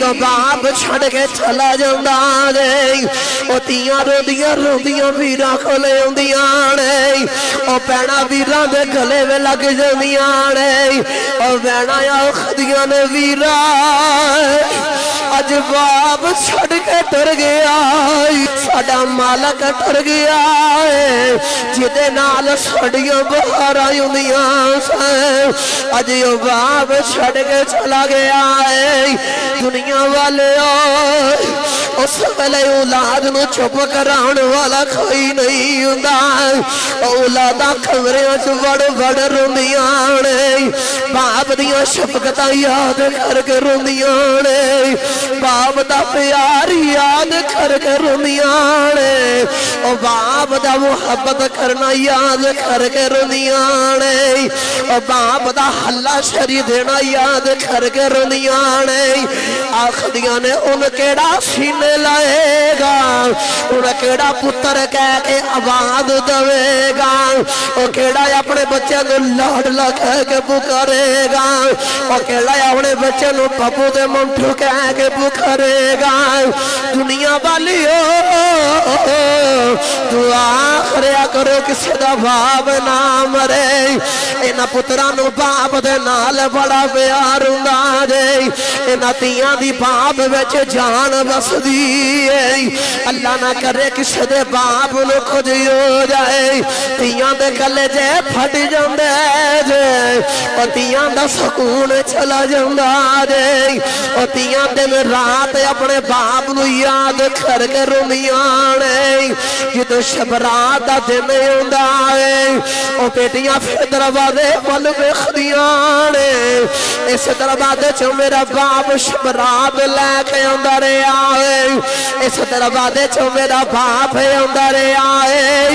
جدو باپ چھڑ کے چلا جاندہ دے او تیاں روندیاں روندیاں ویراں کھولے ہوندیاں نے او پینا ویراں دے گلے میں لگ جاندیاں نے او بہنا یا خدیاں نے ویراں اج باپ چھڑ کے ٹر گیا ساڈا مالک ٹر گیا جدے نال ساڈیاں بہار ہوندیاں اج او باپ چھڑ کے چلا گیا دنیا والے اس ویلے اولاد نو چپ کراؤن والا کوئی نہیں ہوندا اولاداں کمریاں چ وڑ وڑ روندیاں نے باپ دیاں شفقتاں یاد کر کے روندیاں نے باپ دا پیار یاد کر کے روندیاں نے او باپ دا محبت کرنا یاد کر کے روندیاں نے او باپ دا حلہ شری دینا یاد کر کے روندیاں نے آخدیاں نے ان کیڑا سینے لائے گا ان کیڑا پتر کہہ کے آواز دوے گا او کیڑا اپنے بچے کو لاڈلا کہہ کے پکارے گا او کیڑا اپنے بچے کو پپو دے منٹو کہہ کے پکارے گا دنیا والی دعا کریا کرو کسی دا باپ نہ مرے اینا پترانو باپ دے نال بڑا پیار ہوندا جے اینا تیاں دی باپ وچ جان بس دی اللہ نہ کرے کسی دے باپ نو کچھ ہو جائے تیاں دے گلے جے پھٹ جاندے جے او تیاں دا سکون چلا جاندا جے او تیاں دن رات اپنے باپ نو یاد کر کے روندیاں نے جدو شب رات دا دن ہوندا ہے او بیٹیاں پھر دروازے ول ویکھدیاں نے اس دروازے چوں میرا باپ شب رات لے کے آندا رہیا ہے اس دروازے چوں میرا باپ آندا رہیا ہے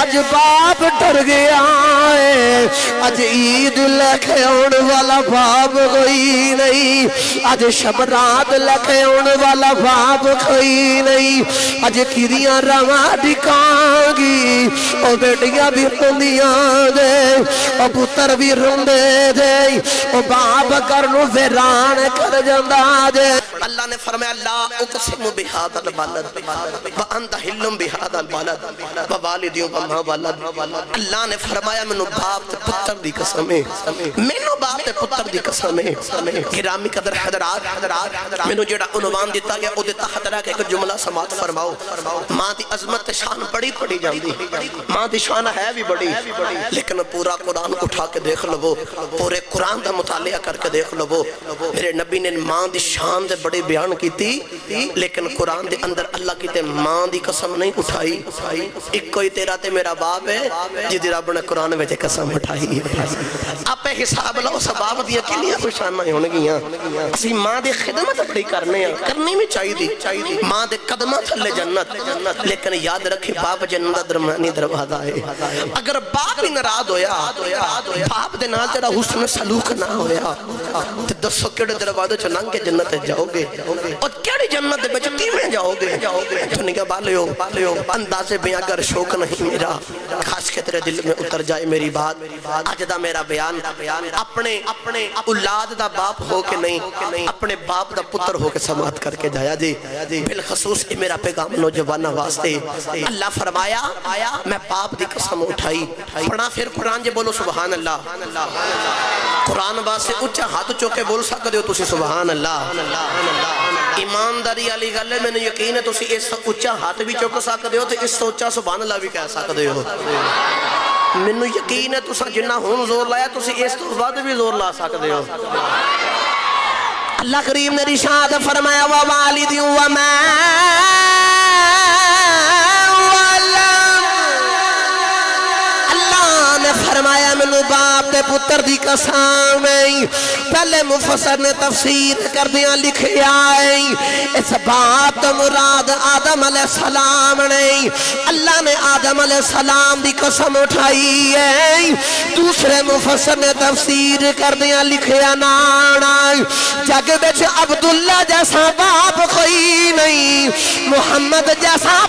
اج باپ ڈر گیا ہے اج عید لے کے آن والا باپ کوئی نہیں اج شب رات لے کے آن والا باپ کوئی نہیں اج کیریاں رواں ڈکاں گی او بیٹیاں بھی روندیاں دے او پتر بھی روندے دے او باپ کرنو ویران کر جاندا دے اللہ نے فرمایا لا اقسم بہذا البلد وانت حل بہذا البلد ووالد وما ولد اللہ نے فرمایا مینوں باپ تے پتر دی قسم ہے مینوں باپ تے پتر دی قسم ہے گرامی قدر حضرات مینوں جڑا عنوان دیتا گیا او دے تحت رکھ کے ایک جملہ سماعت فرماؤ ماں دی عظمت شان بڑی پڑی جاندی ماں دی شان ہے بھی بڑی لیکن پورا قرآن اٹھا کے دیکھ لو پورے قرآن دا مطالعہ کر کے دیکھ لو میرے نبی نے ماں دی شان دے بڑی بیان کی تھی لیکن قرآن دے اندر اللہ کی تے ماں دی قسم نہیں اٹھائی ایک کوئی تیرا تے میرا باپ ہے جدی رب نے قرآن میں قسم اٹھائی آپ حساب لو سباب دیا کلیاں کوئی شانہ ہونے گیاں اسی ماں دے خدمت بڑی کرنی میں چاہی دی ماں دے قدمہ تھلے جنت لیکن یاد رکھے باپ جنت درمیانی دروازہ ہے اگر باپ ہی ناراض ہویا باپ دے نال تیرا حسن سلوک نہ ہویا تو دسو کیڑے دروازے چ لنگ کے جنت جاؤ گے اور کیڑی جنت بچ کیویں جاؤ گے تو نگاہ بالو انداز بیان اگر شوق نہیں میرا خاص کے تیرے دل میں اتر جائے میری بات آج دا میرا بیان اپنے اولاد دا باپ ہو کے نہیں اپنے باپ دا پتر ہو کے سماعت کر کے جایا جی بالخصوص میرا پیغام نوجوانہ واسطے اللہ فرمایا میں باپ دی قسم اٹھائی پڑھا پھر قرآن جے بولو سبحان اللہ قرآن واسطے اچھا ہاتھ چوکے بول سکتے ہو تسی سبحان اللہ ایمانداری علی گلے میں نے یقین ہے تسی اس اچھا ہاتھ بھی چوک سکتے ہو تو اس سوچا سبحان اللہ بھی کہہ سکتے ہو منو یقین ہے تسا جنہ ہون زور لایا تسی اس تو بعد بھی زور لا سکتے ہو اللہ کریم نے رشاد فرمایا ووالد وما فرمایا منو باپ دے پتر دی قسم پہلے مفسر نے تفسیر کر دیا لکھیا اس باپ تو مراد آدم علیہ السلام نہیں اللہ نے آدم علیہ السلام دی قسم اٹھائی ہے دوسرے مفسر نے تفسیر کر دیا لکھیا نانا جگ بچ عبداللہ جیسا باپ کوئی نہیں محمد جیسا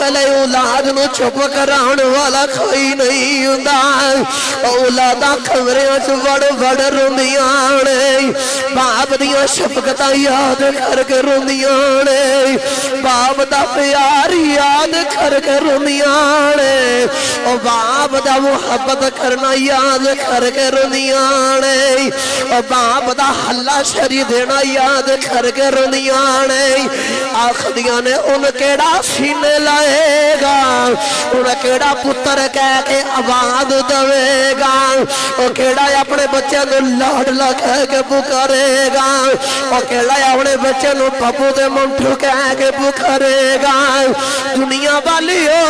ویلے اولاد نو چپ کراؤن والا کوئی نہیں ہوندا اولاداں کمریاں چ وڑ روندیاں نے باپ دیاں شفقتاں یاد کر کے روندیاں نے باپ دا پیار یاد کر کے روندیاں نے او باپ دا محبت کرنا یاد کر کے روندیاں نے او باپ دا حلہ شری دینا یاد کر کے روندیاں نے آخدیاں نے ان کیڑا سینے لائے گا ان کیڑا پتر کہہ کے آواز دوے گا او کیڑا اپنے بچے نو لاڈلا کہہ کے پکارے گا او کیڑا اپنے بچے نو پپو دے منٹو کہہ کے پکارے گا دنیا والیو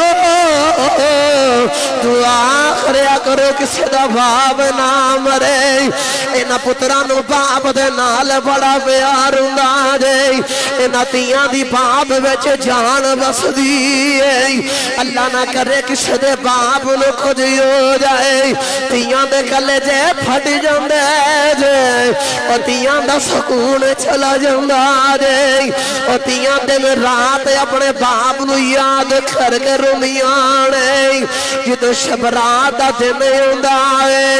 دعا کریا کرو کسی دا باپ نہ مرے اینا پترانو باپ دے نال بڑا پیار ہوندا جے اینا تیاں دی باپ وچ جان بس دی اللہ نہ کرے کسی دے باپ نو کچھ ہو جائے تیاں دے گلے جے پھٹ جاندے جے او تیاں دا سکون چلا جاندا جے او تیاں دن رات اپنے باپ نو یاد کر کے روندیاں نے جدو شب رات دا دن ہوندا ہے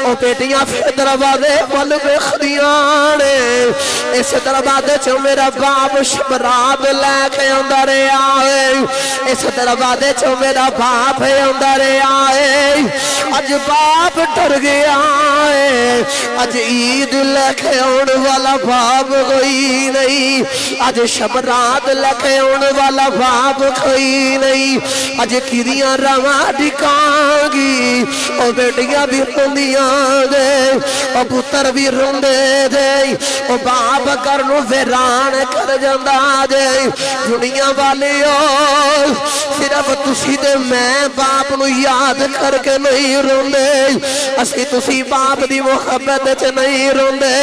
او بیٹیاں پھر دروازے ول ویکھدیاں نے اس دروازے چ میرا باپ شب رات لے کے آندا رہیا ہے اس دروازے چ میرا باپ آندا رہیا ہے اج باپ ڈر گیا ہے اج عید لے کے آن والا باپ کوئی نہیں اج شب رات لے کے آن والا باپ کوئی نہیں اج کیریاں رواں ڈکاں گی او بیٹیاں بھی روندیاں دے او پتر بھی روندے دے او باپ گھر نو ویران کر جاندا دے دنیا والیو صرف تسی تے میں باپ نو یاد کر کے نہیں روندے اسی تسی باپ دی محبت وچ نہیں روندے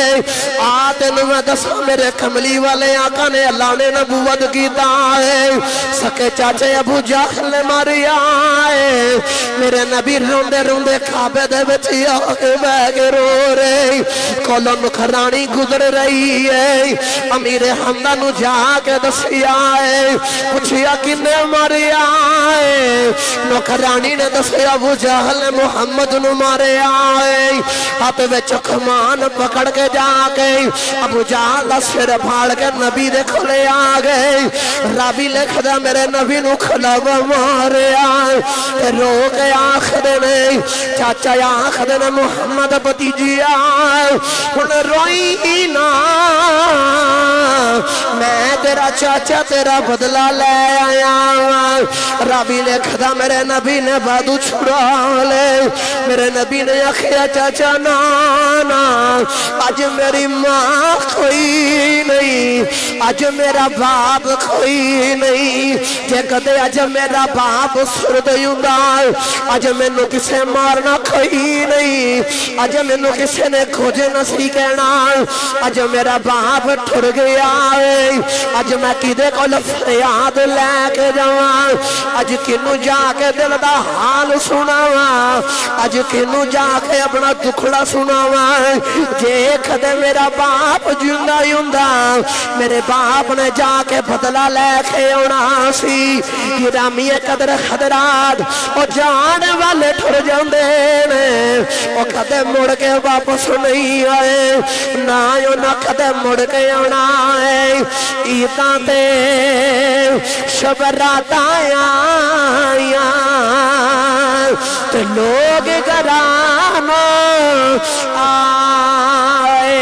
آ تینوں میں دساں میرے کملی والے آقا نے اللہ نے نبوت کیتا ہے سکے چاچے ابو جہل نے ماریا ہے میرے نبی روندے روندے کعبے دے وچ آ کے بیٹھ کے رو رہے کولوں نوکرانی گزر رہی ہے امیر حمدہ نو جا کے دسیا ہے پوچھیا کنے ماریا ہے نوکرانی نے دسیا ابو جہل نے محمد نو ماریا ہے ہاتھ وچ کمان پکڑ کے جا کے ابو جہل دا سر پھاڑ کے نبی دے کھلے آ گئے رابی لکھدا میرے نبی نو کھلا ماریا رو کے آخر نے چاچا آخر نے محمد بتیجیا ہن روئی نا میں تیرا چاچا تیرا بدلہ لے آیا رابی لکھدا میرے نبی نے بادو چھڑا لے میرے نبی نے آخیا چاچا نانا آج میری ماں کوئی نہیں آج میرا باپ کوئی نہیں جے کدے آج میرا باپ سرد ہوندا آج مینوں کسے مارنا کوئی نہیں آج مینوں کسے نے کھوجے نہ سی کہنا آج میرا باپ ٹر گیا ہے آج میں کدے کول فریاد لے کے جاواں آج کنوں جا کے دل دا حال سناواں آج کنوں جا کے اپنا دکھڑا سناواں جے کدے میرا باپ جیندا ہوندا میرے باپ نے جا کے بدلہ لے کے آنا سی گرامی قدر حضرات او جان والے ٹر جاندے نے او کدے مڑ کے واپس نہیں آئے نہ کدے مڑ کے آنا ہے عیداں تے شب رات آیا تے لوگ گھراں آئے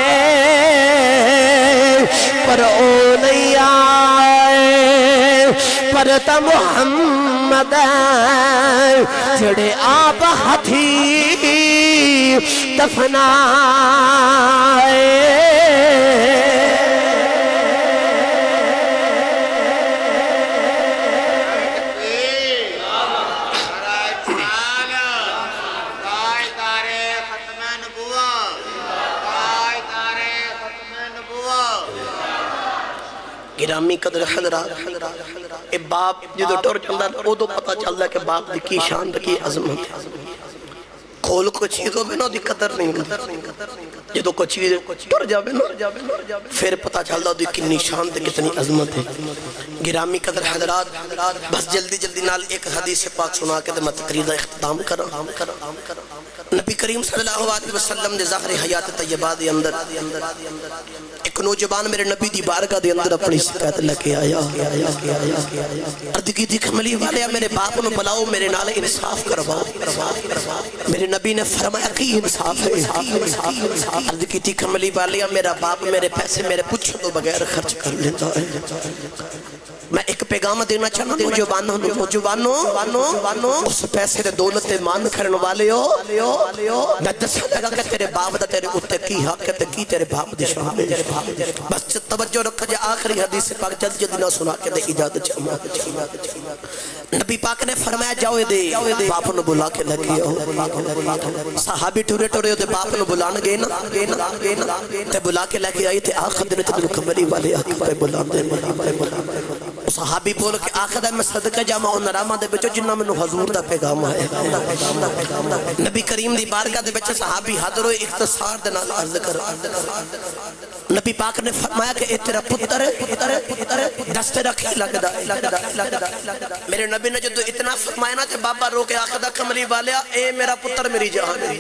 پر او نہیں آئے پر تا محمد جڑے آپ ہتھی دفنائے گرامی قدر حضرات اے باپ جدو ٹر چلدا او تو پتہ چلدا کہ باپ دی کی شان کی عظمت کھول کو چیز ہو نا دی قدر نہیں ہوتی جدو کو چیز ٹر جاوے نا پھر پتہ چلتا دی کنی شان تے کتنی عظمت ہے گرامی قدر حضرات بس جلدی جلدی نال ایک حدیث پاک سنا کے میں تقریر دا اختتام کرا نبی کریم صلی اللہ علیہ وسلم دے ظاہر حیات طیبہ دے اندر ایک نوجوان میرے نبی دی بارگاہ دے اندر اپنی شکایت لکے آیا عرض کی تھی کملی والے میرے باپ نے بلاؤ میرے نال انصاف کرواؤ میرے نبی نے فرمایا کہ انصاف ہے عرض کی تھی کملی والے میرا باپ میرے پیسے میرے پوچھو تو بغیر خرچ کر لیتا ہے میں ایک پیغام دینا چاہنا نوجوانوں اس پیسے دے دولت مان کرنے والے ہو میں دسا لگا کہ تیرے باپ دا تیرے اتے کی حق ہے کی تیرے باپ دی شان ہے بس توجہ رکھا جائے آخری حدیث پاک جلد جلد نہ سنا کے دے اجازت چاہنا نبی پاک نے فرمایا جاؤ دے باپ نے بلا کے لگی صحابی ٹورے ٹورے دے باپ نے بلانا گئے نا تے بلا کے لگی آئی تے آخر دن تے کمری والے آقی پہ بلان دے صحابی بول کے آخر میں صدقہ جامع و نرامہ دے بچو جنہ میں حضور دا پیغام ہے نبی کریم دی بارگاہ دے بچے صحابی حضر و اختصار دے نال عرض کر نبی پاک نے فرمایا کہ اے تیرا پتر دست رکھی لگ دا میرے نبی نے جو اتنا فرمایا نا تے بابا رو کے آخر دا کملی والیا اے میرا پتر میری جان ہے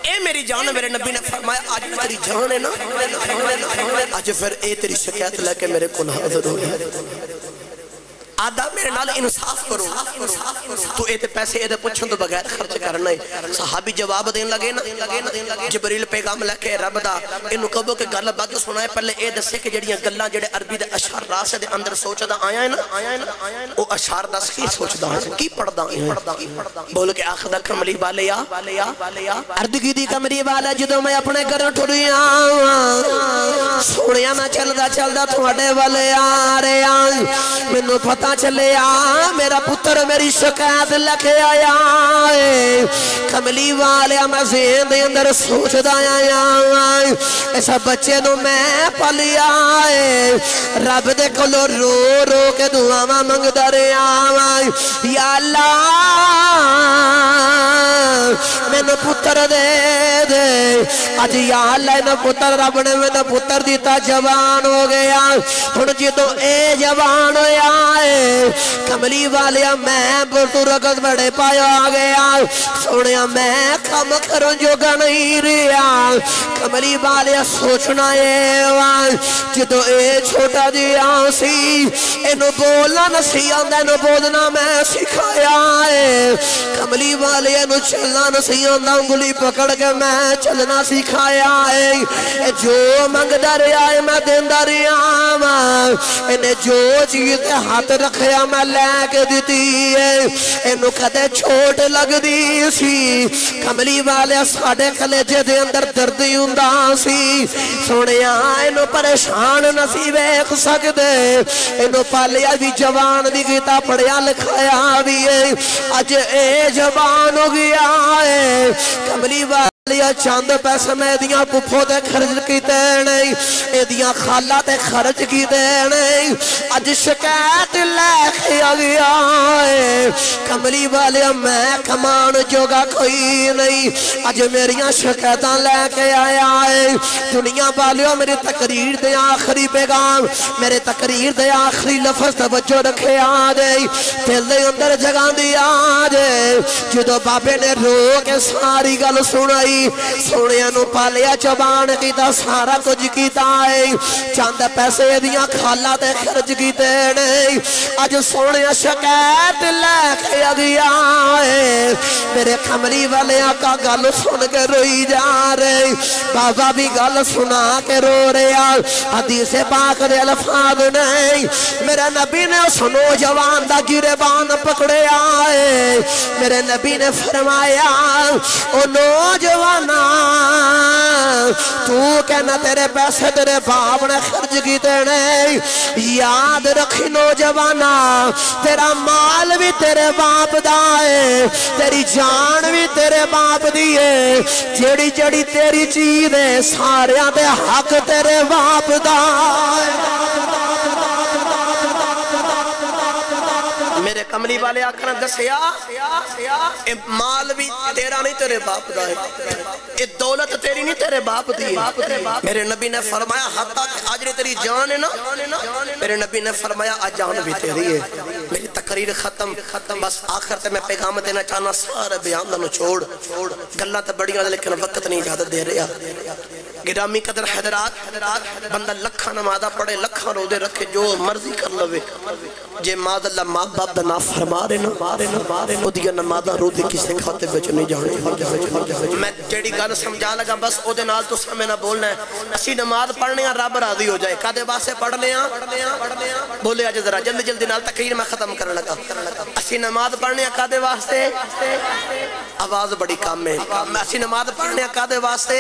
اے میری جان ہے میرے نبی نے فرمایا آج میری جان ہے نا آج پھر اے تیری شکایت لے کے میرے کو حاضر ہو آدھا میرے نال انصاف کرو تو اے تے پیسے اے تے پوچھن تو بغیر خرچ کرنا ہے صحابی جواب دین لگے نا جبریل پیغام لے کے رب دا انہوں کہو کہ گل بات سنائے پہلے اے دسے کہ جڑیاں گلاں جڑے عربی دے اشعار راسے دے اندر سوچدا آیا ہے نا او اشعار دس کی سوچدا ہے کی پڑھدا ہے بول کے آخدا کملی والیا عرض کی دی کملی والا جدوں میں اپنے گھر ٹریا سونیا نہ چلدا تواڈے والے آ رہے مینوں پتہ چلے میرا پتر میری شکایت لکھے آیا کملی والے میں ذہن دے اندر سوچدا آیا ایسا بچے نو میں پلیا رب دے کولو رو رو کے دعاواں منگدا رہیا یا اللہ مینوں پتر دے اج یا اللہ نہ پتر رب نے مینوں پتر دیتا جوان ہو گیا ہن جدوں اے جوان ہویا کملی والیا میں بزرگت بڑے پایا گیا سونیا میں کم کروں جوگا نہیں رہا کملی والیا سوچنا ہے جدو اے چھوٹا دیا سی انہوں بولنا نسی آندہ انہوں بولنا میں سکھایا ہے کملی والیا انہوں چلنا نسی آندہ انگلی پکڑ کے میں چلنا سکھایا ہے جو منگ در آئے میں دن در آئے انہیں جو چیز ہاتھ رکھیا میں لے کے دیتی ہے انہوں کہتے چھوٹ لگ دی سی کملی والے ساڑے کلیجے دے اندر دردی ہوندہ سی سونیا انہوں پریشان نصیب ایک سکتے انہوں پالیا بھی جوان دی گیتا پڑھیا لکھایا بھی ہے آج اے جوان ہو گیا ہے کملی والے چاند پیسے میں دیاں پپھو دے خرچ کی نہیں اے دیاں خالہ تے خرچ کی نہیں اج شکایت لے کے آگیا ہے کملی والے میں کمان جوگا کوئی نہیں اج میریاں شکایتاں لے کے آیا ہے دنیا والیوں میری تقریر دے آخری پیغام میرے تقریر دے آخری لفظ توجہ رکھے آجے دل دے اندر جگہ دی آجے جدو بابے نے رو کے ساری گل سنائی سونیا نو پالیا چبان کیتا سارا کچھ کیتا ہے چاند پیسے دیاں کھالا تے خرچ کیتے نہیں آج سونیا شکایت لے کے آگیا ہے میرے کملی والے آقا گل سن کے روئی جا رہے بابا بھی گل سنا کے رو رہا حدیث پاک دے الفاظ نہیں میرے نبی نے اس نوجوان دا گریبان پکڑے آئے میرے نبی نے فرمایا او نوجوانا تو کہنا تیرے پیسے تیرے باپ نے خرچ کیتے نہیں یاد رکھی نوجوانا تیرا مال بھی تیرے باپ دائے تیری جان بھی تیرے باپ دیئے جڑی جڑی تیری چیز ہے ساریاں دے حق تیرے باپ دائے میرے کملی والے آکھنا دسیا اے مال بھی تیرا نہیں تیرے باپ دا ہے، اے دولت تیری نہیں تیرے باپ دی ہے۔ میرے نبی نے فرمایا حتیٰ کہ آج نے تیری جان ہے نا، میرے نبی نے فرمایا آج جان بھی تیری ہے۔ میری تقریر ختم، بس آخر تے میں پیغام دینا چاہنا سارے بیان دنو چھوڑ گلہ تے بڑیاں لیکن وقت نہیں اجازت دے رہا۔ گرامی قدر حضرات، بندہ لکھا نمازہ پڑھے، لکھا روزے رکھے، جو مرضی کر لوے، جے ماد اللہ ماں باپ دا نام فرما رہے نا او دیا نمازہ روزے کسے کھاتے بچ نہیں جانے۔ میں جیڑی گل سمجھا لگا بس او دے نال تو سامنے نہ بولنا ہے۔ اسی نماز پڑھنے ہیں رب راضی ہو جائے، کدے واسطے پڑھنے ہیں بولے آج ذرا جلدی نال تقریر میں ختم کرنے لگا۔ اسی نماز پڑھنے ہیں کدے واسطے، آواز بڑی کم ہے، اسی نماز پڑھنے ہیں کدے واسطے،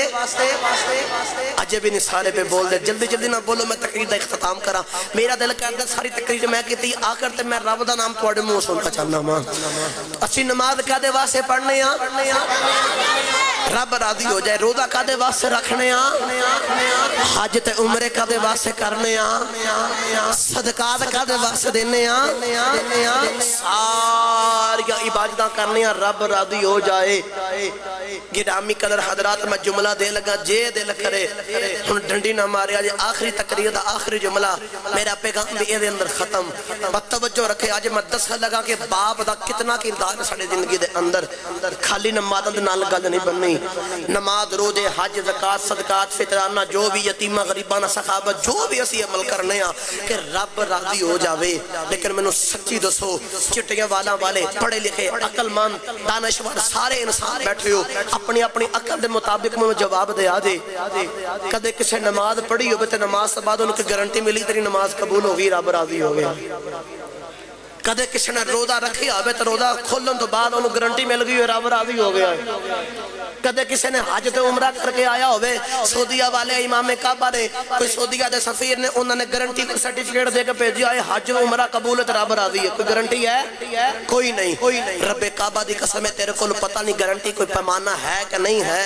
اجے بھی نہیں سارے پہ بول دے، جلدی نہ بولو میں تقریر دا اختتام کرا۔ میرا دل کہتا ساری تقریر میں کیتی آخر تے میں رب دا نام تواڈے منہ سننا چاہنا ماں۔ اسی نماز کدے واسطے پڑھنے ہیں رب راضی ہو جائے، روزہ کدے واسطے رکھنے ہیں، حج تے عمرے کدے واسطے کرنے ہیں، صدقات کدے واسطے دینے ہیں، ساری عبادتاں کرنے ہیں رب راضی ہو جائے۔ گرامی قدر حضرات میں جملہ دے لگا جے دل کرے ہن ڈنڈی نہ مارے آج آخری تقریر دا آخری جملہ میرا پیغام بھی اے اندر ختم۔ توجہ رکھے آج میں دسا لگا کہ باپ دا کتنا کردار ساڑے زندگی دے اندر، خالی نماز دے نال گل نہیں بننی، نماز روزے حج زکات صدقات فطرانہ جو بھی یتیمہ غریبانہ سخاوت جو بھی اسی عمل کرنے ہیں کہ رب راضی ہو جاوے۔ لیکن میں نے سچی دسو چٹیاں والا والے پڑھے لکھے عقل مند دانشور سارے انسان بیٹھے ہو اپنی عقل دے مطابق میں جواب دے آدھے کدے کسے نماز پڑھی ہو تے نماز سے بعد ان کی گارنٹی ملی تیری نماز قبول ہوگی رب راضی ہو گیا۔ کدے کسی نے روزہ رکھی ہوئے تو روزہ کھولن تو بعد انہوں گارنٹی مل گئی رب راضی ہو گیا۔ کدے کسی نے حج تے عمرہ کر کے آیا ہوئے سعودیہ والے امام کعبہ نے کوئی سعودیہ دے سفیر نے انہوں نے گارنٹی کو سرٹیفکیٹ دے کے بھیجا ہے حج عمرہ قبول ہے رب راضی ہے، کوئی گارنٹی ہے کوئی نہیں۔ رب کعبہ دی قسم ہے تیرے کو پتہ نہیں گارنٹی کوئی پیمانہ ہے کہ نہیں ہے،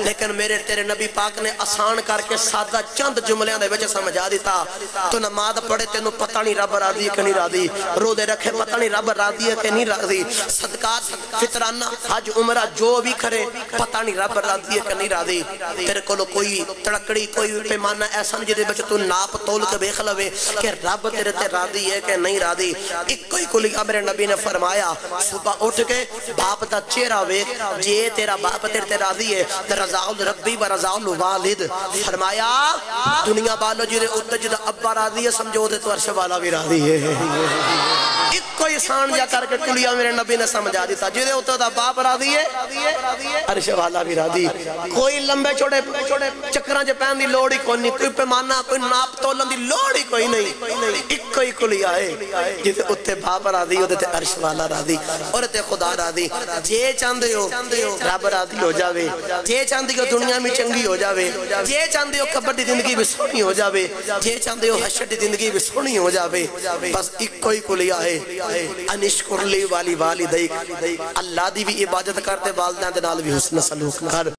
لیکن میرے تیرے نبی پاک نے آسان کر کے سادہ چند جملیاں دے وجہ سمجھا دیتا تو نماز پڑھے تینوں پتہ نہیں رب راضی ہے کہ نہیں راضی، روزے رکھے پتہ نہیں رب راضی ہے کہ نہیں راضی، صدقات فطرانہ حج عمرہ جو بھی کرے پتہ نہیں رب راضی ہے کہ نہیں راضی۔ تیرے کو کوئی تڑکڑی کوئی پیمانہ ایسا نہیں جدے بچے تو ناپ تول کے بیخ لوے کہ رب تیرے تے راضی ہے کہ نہیں راضی۔ ایک کوئی کلیہ میرے نبی نے فرمایا صبح اٹھ کے باپ دا چہرہ ویکھ جے تیرا باپ تیرے تے راضی ہے رضا الربی و رضا الوالد، فرمایا دنیا والو جدے اتنے جدہ ابا راضی ہے سمجھو دے تو عرش والا بھی راضی ہے۔ ایک کوئی سان جا کر کے کلیہ میرے نبی نے سمجھا دیتا جدے اتنے دا باپ راضی ہے عرش والا بھی راضی۔ کوئی لمبے چھوڑے چکران جے پہن دی لوڑی کوئی نہیں، کوئی پیمانہ کوئی ناپ تولن دی لوڑی کوئی نہیں، ایک کوئی کلیہ ہے جدے اتنے باپ راضی ہوتے تے عرش والا راضی اور تے خدا راضی۔ جے چاندے ہو رب راضی ہو جاوے، جے چاندے ہو دنیا میں چنگی ہو جاوے، جے چاندے ہو قبر دی زندگی بھی سونی ہو جاوے، جے چاندے ہو حشر دی زندگی بھی سونی ہو جاوے، بس ایک کوئی کلیہ ہے انشکر لی والی والدیک، اللہ دی بھی عبادت کرتے والدین دے نال بھی حسن سلوک کر۔